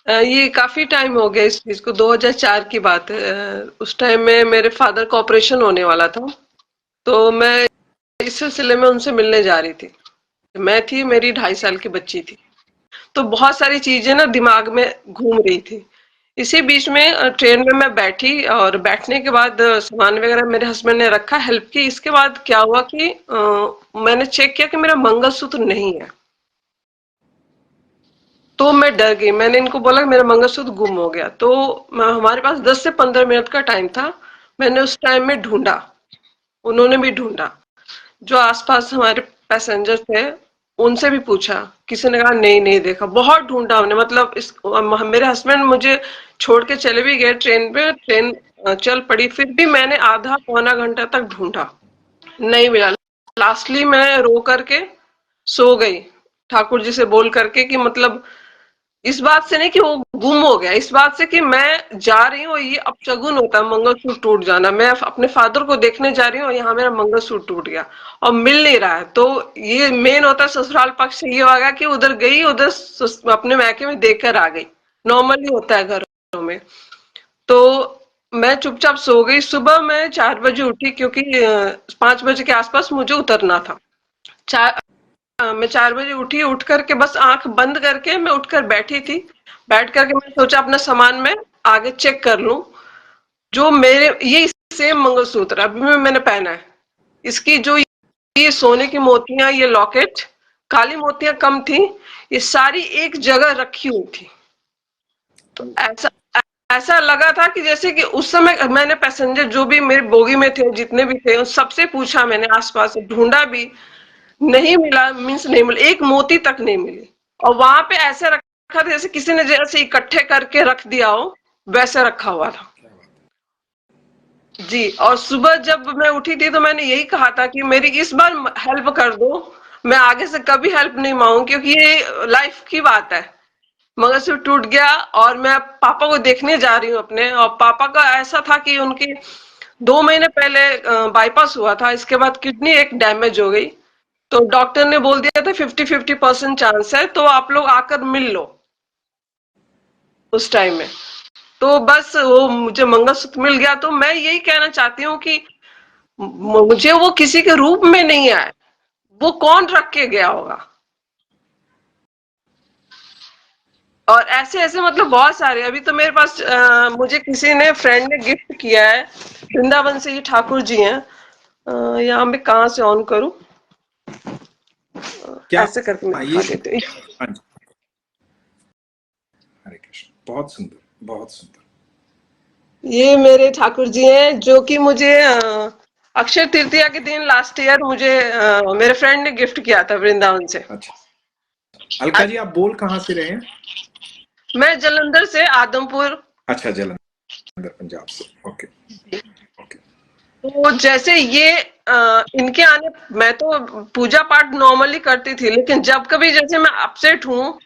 ये काफी टाइम हो गया इस चीज को, 2004 की बात है। उस टाइम में मेरे फादर का ऑपरेशन होने वाला था, तो मैं इस सिलसिले में उनसे मिलने जा रही थी। मैं थी, मेरी 2.5 साल की बच्ची थी। तो बहुत सारी चीजें ना दिमाग में घूम रही थी। इसी बीच में ट्रेन में मैं बैठी, और बैठने के बाद सामान वगैरह मेरे हस्बैंड ने रखा, हेल्प की। इसके बाद क्या हुआ कि मैंने चेक किया कि मेरा मंगलसूत्र नहीं है। तो मैं डर गई, मैंने इनको बोला कि मेरा मंगलसूत्र गुम हो गया। तो हमारे पास 10 से 15 मिनट का टाइम था। मैंने उस टाइम में ढूंढा, उन्होंने भी ढूंढा, जो आसपास हमारे पैसेंजर थे उनसे भी पूछा, किसी ने कहा नहीं नहीं देखा। बहुत ढूंढा हमने, मतलब मेरे हस्बैंड मुझे छोड़ के चले भी गए ट्रेन पे, ट्रेन चल पड़ी, फिर भी मैंने आधा पौना घंटा तक ढूंढा, नहीं मिला। लास्टली मैं रो करके सो गई, ठाकुर जी से बोल करके कि मतलब इस बात से नहीं कि वो गुम हो गया, इस बात से कि मैं जा रही हूँ, ये अपशगुन होता है मंगलसूत्र टूट जाना। मैं अपने फादर को देखने जा रही हूँ, यहाँ मेरा मंगलसूत्र टूट गया और मिल नहीं रहा है। तो ये मेन होता है ससुराल पक्ष से, ये होगा कि उधर गई, उधर अपने मैके में देख कर आ गई। नॉर्मली होता है घरों में। तो मैं चुपचाप सो गई। सुबह मैं 4 बजे उठी, क्योंकि 5 बजे के आसपास मुझे उतरना था। चार मैं 4 बजे उठी, उठ करके बस आंख बंद करके मैं उठकर बैठी थी। बैठ करके मैंने सोचा अपना सामान मैं आगे चेक कर लूं। जो मेरे ये सेम मंगलसूत्र अभी में मैंने पहना है, इसकी जो ये सोने की मोतियां, ये लॉकेट, काली मोतियां कम थी, ये सारी एक जगह रखी हुई थी। तो ऐसा ऐसा लगा था कि जैसे कि उस समय मैंने पैसेंजर जो भी मेरे बोगी में थे, जितने भी थे, उन सबसे पूछा, मैंने आसपास से ढूंढा भी, नहीं मिला। मीन्स नहीं मिला, एक मोती तक नहीं मिली। और वहां पे ऐसे रखा था जैसे किसी ने जैसे इकट्ठे करके रख दिया हो, वैसे रखा हुआ था। जी। और सुबह जब मैं उठी थी तो मैंने यही कहा था कि मेरी इस बार हेल्प कर दो, मैं आगे से कभी हेल्प नहीं मांगू, क्योंकि ये लाइफ की बात है। मंगलसूत्र टूट गया और मैं पापा को देखने जा रही हूँ अपने, और पापा का ऐसा था कि उनकी 2 महीने पहले बाईपास हुआ था, इसके बाद किडनी एक डैमेज हो गई। तो डॉक्टर ने बोल दिया था 50-50% चांस है, तो आप लोग आकर मिल लो उस टाइम में। तो बस वो मुझे मंगलसूत्र मिल गया। तो मैं यही कहना चाहती हूँ कि मुझे वो किसी के रूप में नहीं आए, वो कौन रख के गया होगा। और ऐसे ऐसे मतलब बहुत सारे, अभी तो मेरे पास मुझे किसी ने, फ्रेंड ने गिफ्ट किया है, वृंदावन से, ये ठाकुर जी हैं। यहाँ मैं कहाँ से ऑन करूं, क्या? ऐसे करके मैं ये दिखा देती हूँ। हाँ जी, हरे कृष्ण, बहुत सुंदर, बहुत सुंदर। ये मेरे ठाकुर जी हैं, जो कि मुझे अक्षय तृतीया के दिन लास्ट ईयर मुझे मेरे फ्रेंड ने गिफ्ट किया था वृंदावन से। अच्छा, अलका जी आप बोल कहाँ से रहे हैं? मैं जालंधर से, आदमपुर। अच्छा, जालंधर पंजाब से। Okay okay. तो जैसे ये इनके आने, मैं तो पूजा पाठ नॉर्मली करती थी, लेकिन जब कभी जैसे मैं अपसेट हूँ,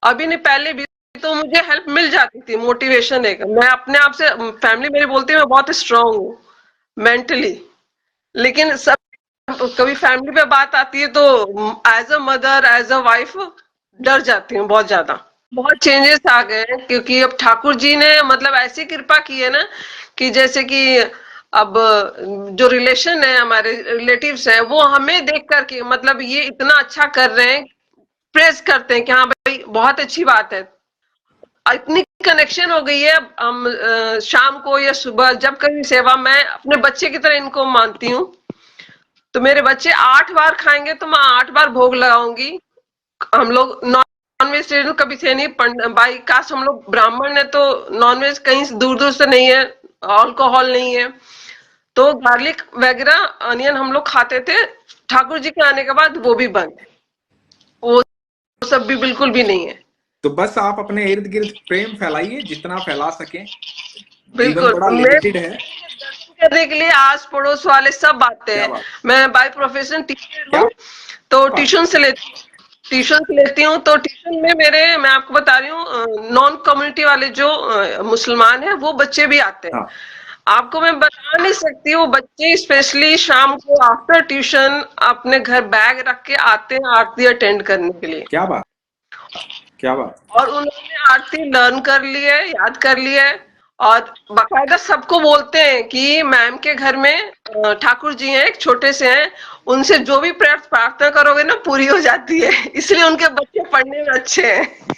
अभी नहीं पहले भी, तो मुझे हेल्प मिल जाती थी, मोटिवेशन है। मैं अपने आप से, फैमिली मेरी बोलती है मैं बहुत स्ट्रांग हूँ मेंटली, लेकिन सब कभी फैमिली पे बात आती है तो as a mother, as a wife डर जाती हूँ बहुत ज्यादा। बहुत चेंजेस आ गए हैं, क्योंकि अब ठाकुर जी ने मतलब ऐसी कृपा की है ना, कि जैसे कि अब जो रिलेशन है, हमारे रिलेटिव्स हैं, वो हमें देख करके मतलब ये इतना अच्छा कर रहे हैं, प्रेस करते हैं कि हाँ भाई बहुत अच्छी बात है। इतनी कनेक्शन हो गई है। अब हम शाम को या सुबह जब कभी सेवा, मैं अपने बच्चे की तरह इनको मानती हूँ। तो मेरे बच्चे 8 बार खाएंगे तो मैं 8 बार भोग लगाऊंगी। हम लोग नॉन वेजिटेरियन कभी थे नहीं, बाई कास्ट हम लोग ब्राह्मण है, तो नॉन वेज कहीं दूर दूर से नहीं है, अल्कोहल नहीं है। तो गार्लिक वगैरह, अनियन हम लोग खाते थे। ठाकुर जी के आने के बाद वो भी बंद, वो सब भी बिल्कुल भी नहीं है। तो बस आप अपने इर्द गिर्द प्रेम फैलाइए जितना फैला सकें। जीवन बिल्कुल। बड़ा मैं लिमिटेड है। करने के लिए आस पड़ोस वाले सब आते क्या हैं। बात, मैं बाय प्रोफेशन टीचर क्या हूँ, तो बात। ट्यूशन लेती हूँ। तो ट्यूशन में मेरे, मैं आपको बता रही हूँ, नॉन कम्युनिटी वाले जो मुसलमान हैं, वो बच्चे भी आते हैं। हाँ, आपको मैं बता नहीं सकती, वो बच्चे स्पेशली शाम को आफ्टर ट्यूशन अपने घर बैग रख के आते हैं आरती अटेंड करने के लिए। क्या बात, क्या बात। और उन्होंने आरती लर्न कर ली है, याद कर ली है। और बाकायदा सबको बोलते हैं कि मैम के घर में ठाकुर जी हैं, एक छोटे से हैं, उनसे जो भी प्रार्थना करोगे ना पूरी हो जाती है। इसलिए उनके बच्चे पढ़ने में अच्छे हैं।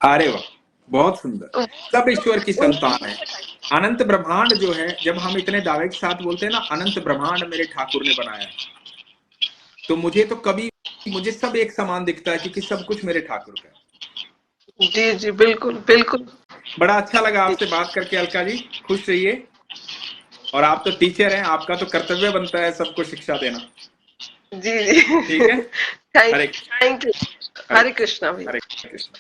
अरे वाह, बहुत सुंदर। तो सब ईश्वर की उनकी संतान है। अनंत ब्रह्मांड जो है, जब हम इतने दावे के साथ बोलते हैं ना, अनंत ब्रह्मांड मेरे ठाकुर ने बनाया है, तो मुझे तो कभी, मुझे सब एक समान दिखता है, क्योंकि सब कुछ मेरे ठाकुर का है। जी जी, बिल्कुल बिल्कुल। बड़ा अच्छा लगा आपसे बात करके अलका जी, खुश रहिए। और आप तो टीचर हैं, आपका तो कर्तव्य बनता है सबको शिक्षा देना। जी जी। ठीक है। Thank Hare thank you. Hare Hare Krishna भैया। हरे कृष्ण।